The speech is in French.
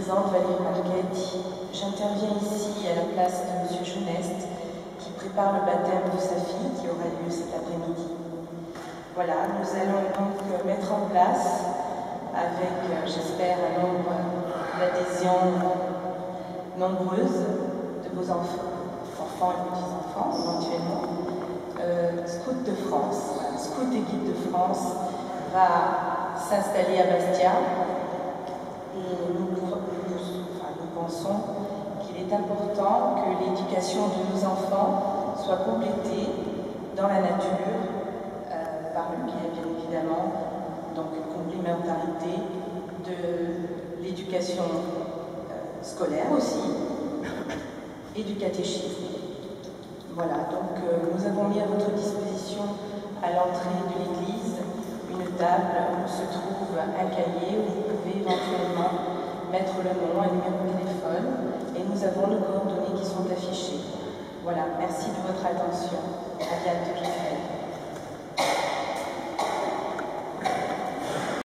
présidente Valérie Marchetti. J'interviens ici à la place de M. Jeuneste qui prépare le baptême de sa fille qui aura lieu cet après-midi. Voilà, nous allons donc mettre en place, avec, j'espère, un nombre d'adhésions nombreuses de vos enfants et petits-enfants, éventuellement, Scout de France. Voilà, Scout et Guide de France va s'installer à Bastia et nous pensons qu'il est important que l'éducation de nos enfants soit complétée dans la nature par le biais, bien évidemment, donc complémentarité de l'éducation scolaire aussi et du catéchisme. Voilà, donc nous avons mis à votre disposition à l'entrée de l'église une table où se trouve un cahier où vous pouvez éventuellement mettre le nom, un numéro de téléphone, et nous avons nos coordonnées qui sont affichées. Voilà, merci de votre attention. À bientôt, j'espère.